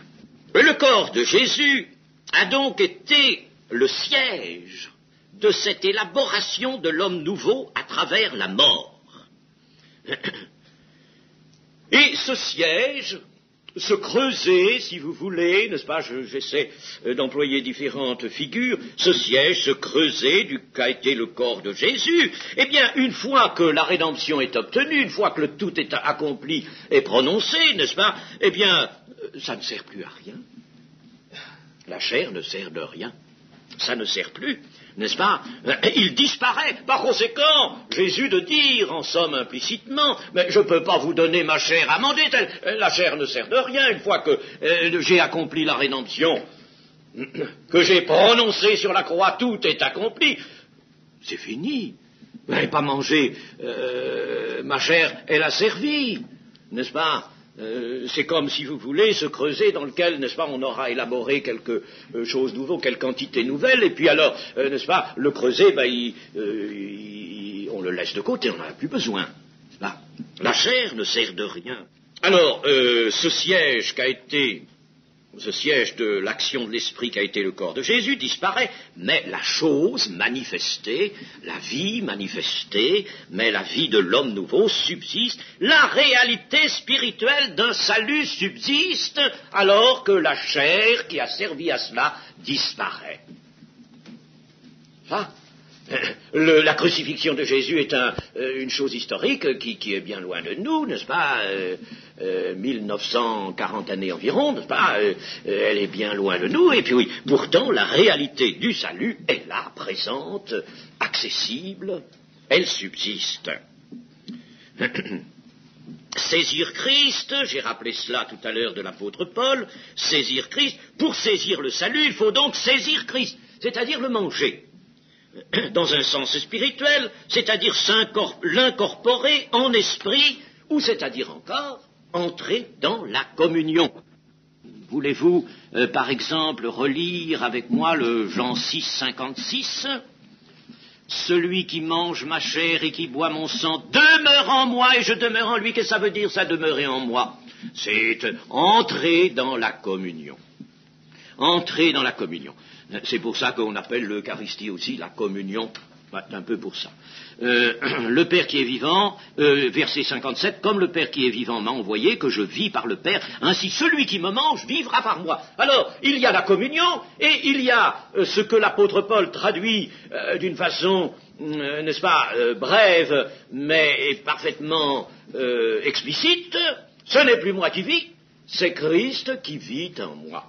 Le corps de Jésus a donc été le siège de cette élaboration de l'homme nouveau à travers la mort. Et ce siège, ce creuset, si vous voulez, n'est-ce pas, j'essaie d'employer différentes figures, ce siège, ce creuset qu'a été le corps de Jésus, eh bien, une fois que la rédemption est obtenue, une fois que le tout est accompli et prononcé, n'est-ce pas, eh bien, ça ne sert plus à rien. La chair ne sert de rien. Ça ne sert plus, n'est-ce pas? Il disparaît. Par conséquent, Jésus de dire, en somme implicitement, mais je ne peux pas vous donner ma chair amendée, la chair ne sert de rien une fois que j'ai accompli la rédemption, que j'ai prononcé sur la croix, tout est accompli. C'est fini. Vous n'avez pas mangé ma chair, elle a servi, n'est-ce pas? C'est comme, si vous voulez, se creuser dans lequel, n'est-ce pas, on aura élaboré quelque chose de nouveau, quelque quantité nouvelle, et puis alors, n'est-ce pas, le creuset, on le laisse de côté, on n'en a plus besoin. La chair ne sert de rien. Alors, ce siège de l'action de l'esprit qui a été le corps de Jésus disparaît, mais la chose manifestée, la vie manifestée, mais la vie de l'homme nouveau subsiste, la réalité spirituelle d'un salut subsiste, alors que la chair qui a servi à cela disparaît. La crucifixion de Jésus est une chose historique qui est bien loin de nous, n'est-ce pas, 1940 années environ, n'est-ce pas, elle est bien loin de nous, et puis oui, pourtant la réalité du salut est là, présente, accessible, elle subsiste. Saisir Christ, j'ai rappelé cela tout à l'heure de l'apôtre Paul, saisir Christ, pour saisir le salut, il faut donc saisir Christ, c'est-à-dire le manger. Dans un sens spirituel, c'est-à-dire l'incorporer en esprit, ou c'est-à-dire encore entrer dans la communion. Voulez-vous, par exemple, relire avec moi le Jean 6, 56 ? Celui qui mange ma chair et qui boit mon sang demeure en moi et je demeure en lui. Qu'est-ce que ça veut dire, ça, demeurer en moi ? C'est entrer dans la communion. Entrer dans la communion. C'est pour ça qu'on appelle l'Eucharistie aussi la communion. C'est un peu pour ça. Le Père qui est vivant, verset 57, comme le Père qui est vivant m'a envoyé, que je vis par le Père, ainsi celui qui me mange vivra par moi. Alors, il y a la communion, et il y a ce que l'apôtre Paul traduit d'une façon, n'est-ce pas, brève, mais parfaitement explicite. Ce n'est plus moi qui vis, c'est Christ qui vit en moi.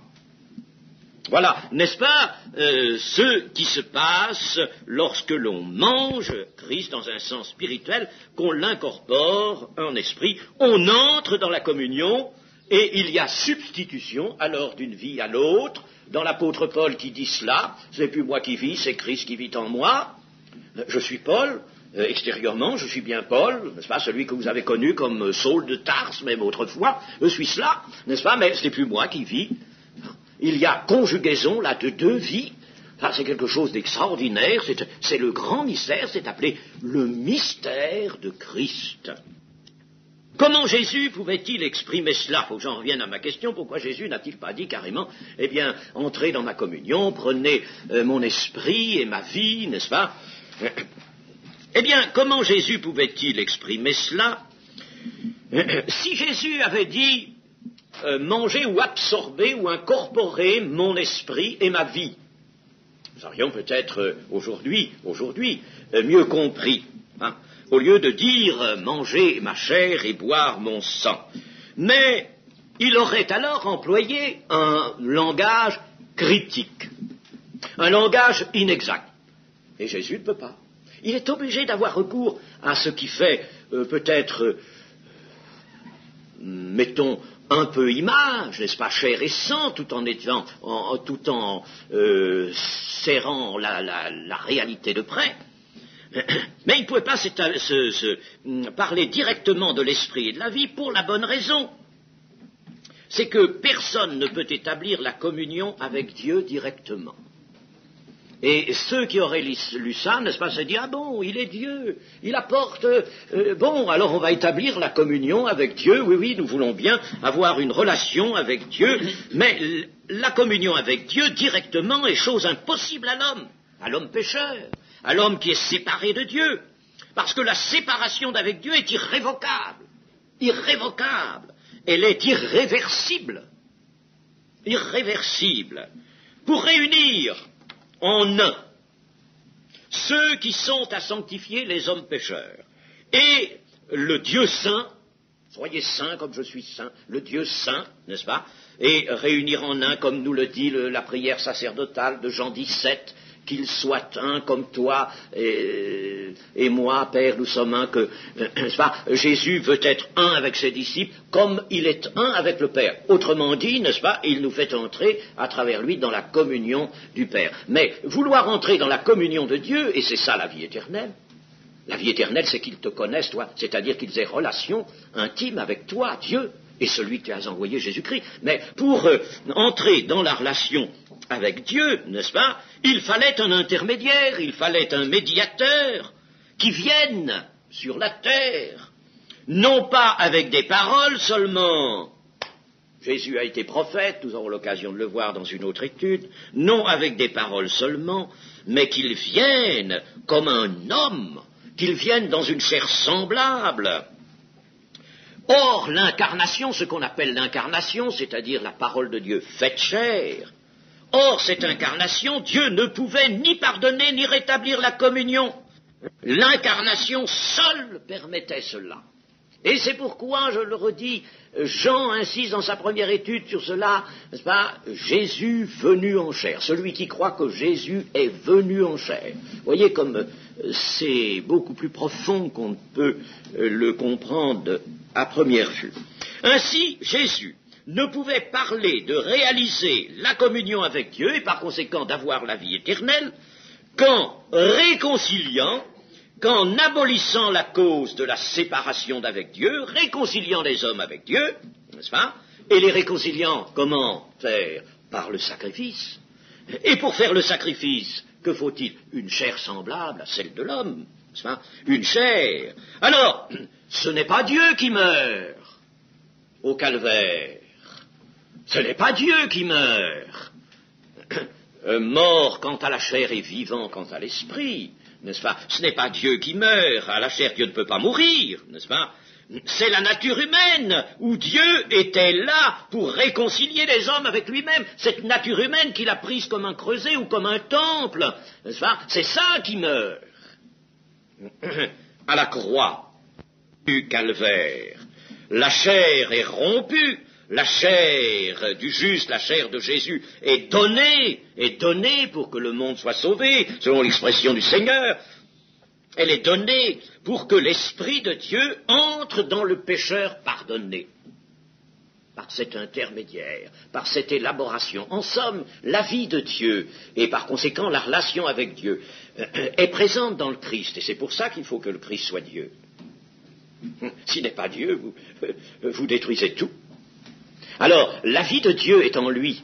Voilà, n'est-ce pas, ce qui se passe lorsque l'on mange Christ dans un sens spirituel, qu'on l'incorpore en esprit, on entre dans la communion et il y a substitution alors d'une vie à l'autre. Dans l'apôtre Paul qui dit cela, ce n'est plus moi qui vis, c'est Christ qui vit en moi. Je suis Paul, extérieurement, je suis bien Paul, n'est-ce pas, celui que vous avez connu comme Saul de Tarse, même autrefois, je suis cela, n'est-ce pas, mais ce n'est plus moi qui vis. Il y a conjugaison là de deux vies. Ça, c'est quelque chose d'extraordinaire. C'est le grand mystère. C'est appelé le mystère de Christ. Comment Jésus pouvait-il exprimer cela? Il faut que j'en revienne à ma question. Pourquoi Jésus n'a-t-il pas dit carrément, eh bien, entrez dans ma communion, prenez mon esprit et ma vie, n'est-ce pas? Eh bien, comment Jésus pouvait-il exprimer cela? Si Jésus avait dit manger ou absorber ou incorporer mon esprit et ma vie, nous aurions peut-être aujourd'hui mieux compris, hein, au lieu de dire manger ma chair et boire mon sang. Mais il aurait alors employé un langage critique, un langage inexact. Et Jésus ne peut pas. Il est obligé d'avoir recours à ce qui fait peut-être, mettons, un peu image, n'est-ce pas, chair et sang, tout en serrant la réalité de près. Mais il ne pouvait pas parler directement de l'esprit et de la vie pour la bonne raison. C'est que personne ne peut établir la communion avec Dieu directement. Et ceux qui auraient lu ça, n'est-ce pas, se disent, ah bon, il est Dieu, il apporte, bon, alors on va établir la communion avec Dieu, oui, nous voulons bien avoir une relation avec Dieu, mais la communion avec Dieu directement est chose impossible à l'homme pécheur, à l'homme qui est séparé de Dieu, parce que la séparation d'avec Dieu est irrévocable, elle est irréversible, pour réunir en un ceux qui sont à sanctifier les hommes pécheurs et le Dieu saint, soyez saints comme je suis saint, le Dieu saint, n'est-ce pas, et réunir en un, comme nous le dit la prière sacerdotale de Jean 17, qu'il soit un comme toi et moi, Père, nous sommes un, n'est-ce pas, Jésus veut être un avec ses disciples comme il est un avec le Père. Autrement dit, n'est-ce pas, il nous fait entrer à travers lui dans la communion du Père. Mais vouloir entrer dans la communion de Dieu, et c'est ça la vie éternelle, c'est qu'ils te connaissent, toi, c'est-à-dire qu'ils aient relation intime avec toi, Dieu, et celui que tu as envoyé, Jésus-Christ. Mais pour entrer dans la relation avec Dieu, n'est-ce pas, il fallait un intermédiaire, il fallait un médiateur qui vienne sur la terre, non pas avec des paroles seulement. Jésus a été prophète, nous aurons l'occasion de le voir dans une autre étude, non avec des paroles seulement, mais qu'il vienne comme un homme, qu'il vienne dans une chair semblable. Or, l'incarnation, ce qu'on appelle l'incarnation, c'est-à-dire la parole de Dieu faite chair, or, cette incarnation, Dieu ne pouvait ni pardonner ni rétablir la communion. L'incarnation seule permettait cela. Et c'est pourquoi, je le redis, Jean insiste dans sa première étude sur cela, n'est-ce pas, Jésus venu en chair, celui qui croit que Jésus est venu en chair. Vous voyez comme c'est beaucoup plus profond qu'on ne peut le comprendre à première vue. Ainsi, Jésus ne pouvait parler de réaliser la communion avec Dieu et par conséquent d'avoir la vie éternelle qu'en réconciliant, qu'en abolissant la cause de la séparation d'avec Dieu, réconciliant les hommes avec Dieu, n'est-ce pas, et les réconciliant, comment faire? Par le sacrifice. Et pour faire le sacrifice, que faut-il? Une chair semblable à celle de l'homme, n'est-ce pas? Une chair. Alors, ce n'est pas Dieu qui meurt au calvaire. Ce n'est pas Dieu qui meurt. Mort quant à la chair et vivant quant à l'esprit, n'est-ce pas? Ce n'est pas Dieu qui meurt. À la chair, Dieu ne peut pas mourir, n'est-ce pas? C'est la nature humaine, où Dieu était là pour réconcilier les hommes avec lui-même. Cette nature humaine qu'il a prise comme un creuset ou comme un temple, n'est-ce pas? C'est ça qui meurt. À la croix du calvaire, la chair est rompue, la chair du juste, la chair de Jésus est donnée pour que le monde soit sauvé, selon l'expression du Seigneur. Elle est donnée pour que l'Esprit de Dieu entre dans le pécheur pardonné, par cet intermédiaire, par cette élaboration. En somme, la vie de Dieu, et par conséquent la relation avec Dieu, est présente dans le Christ, et c'est pour ça qu'il faut que le Christ soit Dieu. S'il n'est pas Dieu, vous détruisez tout. Alors, la vie de Dieu est en lui,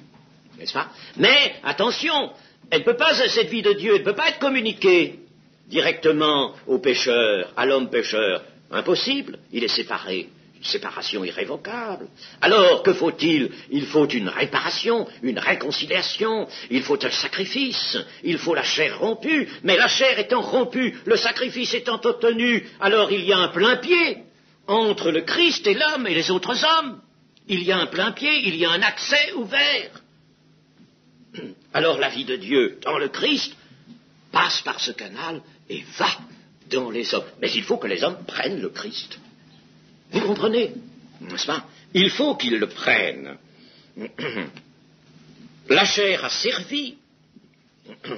n'est-ce pas? Mais, attention, cette vie de Dieu, elle ne peut pas être communiquée directement au pécheur, à l'homme pécheur. Impossible, il est séparé. séparation irrévocable. Alors, que faut-il? Il faut une réparation, une réconciliation, il faut un sacrifice, il faut la chair rompue, mais la chair étant rompue, le sacrifice étant obtenu, alors il y a un plein pied entre le Christ et l'homme et les autres hommes. Il y a un plein pied, il y a un accès ouvert. Alors la vie de Dieu dans le Christ passe par ce canal et va dans les hommes. Mais il faut que les hommes prennent le Christ. Vous comprenez, n'est-ce pas? Il faut qu'ils le prennent. La chair a servi.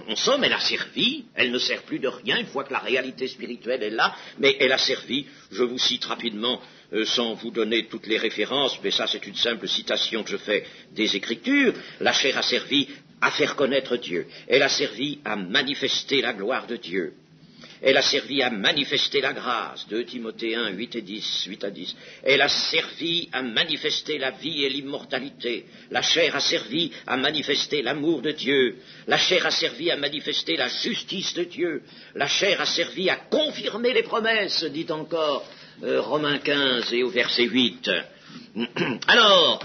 En somme, elle a servi. Elle ne sert plus de rien une fois que la réalité spirituelle est là, mais elle a servi. Je vous cite rapidement, sans vous donner toutes les références, mais ça c'est une simple citation que je fais des Écritures. La chair a servi à faire connaître Dieu. Elle a servi à manifester la gloire de Dieu. Elle a servi à manifester la grâce, 2 Timothée 1, 8 à 10. Elle a servi à manifester la vie et l'immortalité. La chair a servi à manifester l'amour de Dieu. La chair a servi à manifester la justice de Dieu. La chair a servi à confirmer les promesses, dit encore Romains 15 et au verset 8. Alors,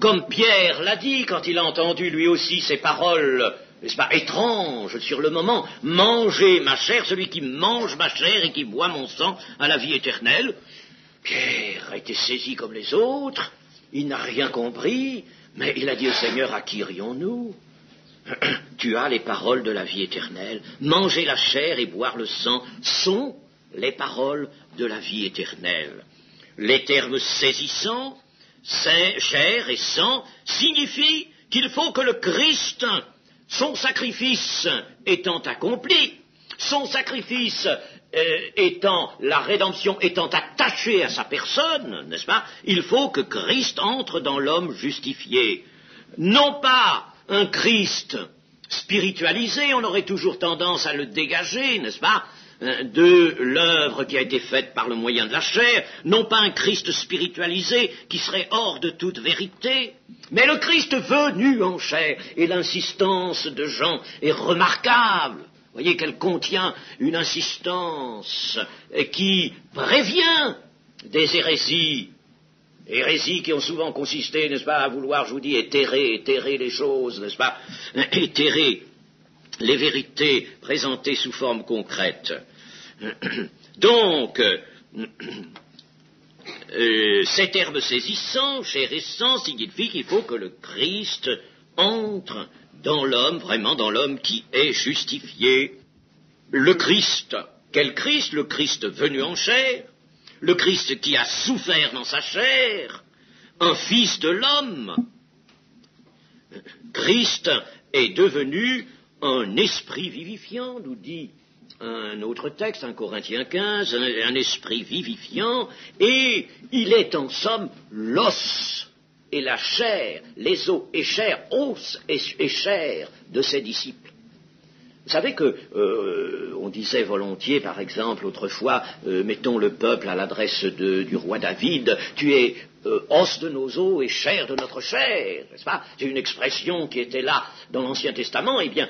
comme Pierre l'a dit quand il a entendu lui aussi ces paroles, n'est-ce pas, étrange sur le moment, manger ma chair, celui qui mange ma chair et qui boit mon sang à la vie éternelle. Pierre a été saisi comme les autres, il n'a rien compris, mais il a dit au Seigneur, à qui irions-nous? Tu as les paroles de la vie éternelle, manger la chair et boire le sang sont les paroles de la vie éternelle. Les termes saisissants, chair et sang, signifient qu'il faut que le Christ, son sacrifice étant accompli, son sacrifice étant, la rédemption étant attachée à sa personne, n'est-ce pas, il faut que Christ entre dans l'homme justifié. Non pas un Christ spiritualisé, on aurait toujours tendance à le dégager, n'est-ce pas, de l'œuvre qui a été faite par le moyen de la chair, non pas un Christ spiritualisé qui serait hors de toute vérité, mais le Christ venu en chair. Et l'insistance de Jean est remarquable. Vous voyez qu'elle contient une insistance qui prévient des hérésies. Hérésies qui ont souvent consisté, n'est-ce pas, à vouloir, je vous dis, éterrer les choses, n'est-ce pas, éterrer les vérités présentées sous forme concrète. Donc, ces termes saisissants, chair et sang, signifient qu'il faut que le Christ entre dans l'homme, vraiment dans l'homme qui est justifié. Le Christ, quel Christ? Le Christ venu en chair, le Christ qui a souffert dans sa chair, un fils de l'homme. Christ est devenu un esprit vivifiant, nous dit un autre texte, 1 Corinthiens 15, un esprit vivifiant, et il est en somme l'os et la chair, les os et chair, os et chair de ses disciples. Vous savez que, on disait volontiers, par exemple, autrefois, mettons le peuple à l'adresse du roi David, tu es os de nos os et chair de notre chair, n'est-ce pas? C'est une expression qui était là dans l'Ancien Testament, eh bien,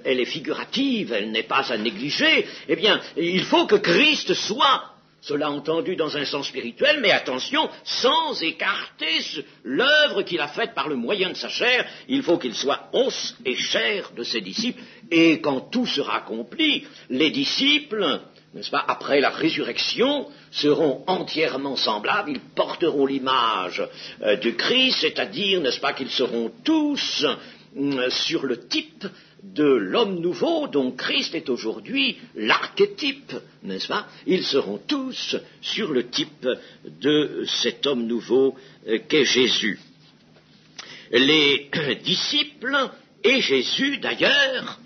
elle est figurative, elle n'est pas à négliger, eh bien, il faut que Christ soit, cela entendu dans un sens spirituel, mais attention, sans écarter l'œuvre qu'il a faite par le moyen de sa chair, il faut qu'il soit os et chair de ses disciples, et quand tout sera accompli, les disciples, n'est-ce pas, après la résurrection, seront entièrement semblables, ils porteront l'image du Christ, c'est-à-dire, n'est-ce pas, qu'ils seront tous sur le type de l'homme nouveau dont Christ est aujourd'hui l'archétype, n'est-ce pas? Ils seront tous sur le type de cet homme nouveau qu'est Jésus. Les disciples et Jésus, d'ailleurs,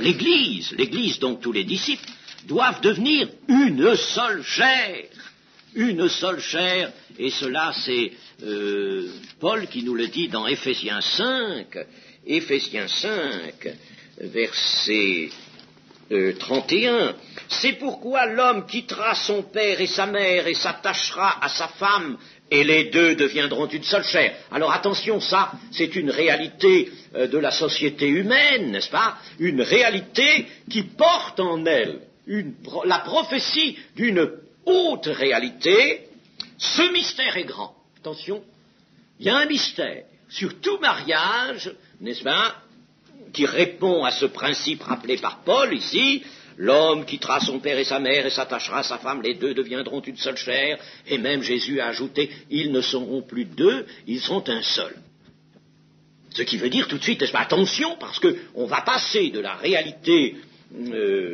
l'Église, donc tous les disciples, doivent devenir une seule chair, et cela c'est Paul qui nous le dit dans Éphésiens 5, verset 31. C'est pourquoi l'homme quittera son père et sa mère et s'attachera à sa femme, et les deux deviendront une seule chair. Alors attention, ça, c'est une réalité de la société humaine, n'est-ce pas? Une réalité qui porte en elle la prophétie d'une haute réalité, Ce mystère est grand. Attention, il y a un mystère sur tout mariage, n'est-ce pas, qui répond à ce principe rappelé par Paul ici. L'homme quittera son père et sa mère et s'attachera à sa femme, les deux deviendront une seule chair, et même Jésus a ajouté, ils ne seront plus deux, ils sont un seul. Ce qui veut dire tout de suite, n'est-ce pas, attention, parce qu'on va passer de la réalité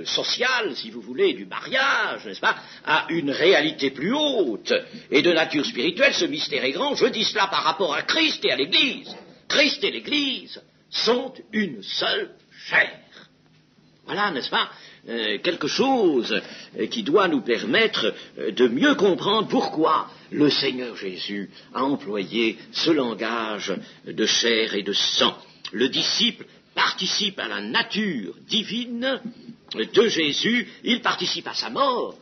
sociale, si vous voulez, du mariage, n'est-ce pas, à une réalité plus haute et de nature spirituelle. Ce mystère est grand. Je dis cela par rapport à Christ et à l'Église. Christ et l'Église sont une seule chair. Voilà, n'est-ce pas, quelque chose qui doit nous permettre de mieux comprendre pourquoi le Seigneur Jésus a employé ce langage de chair et de sang. Le disciple participe à la nature divine de Jésus, il participe à sa mort,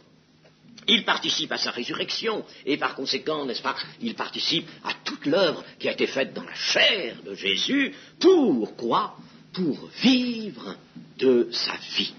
il participe à sa résurrection, et par conséquent, n'est-ce pas, il participe à toute l'œuvre qui a été faite dans la chair de Jésus. Pourquoi ? Pour vivre de sa vie.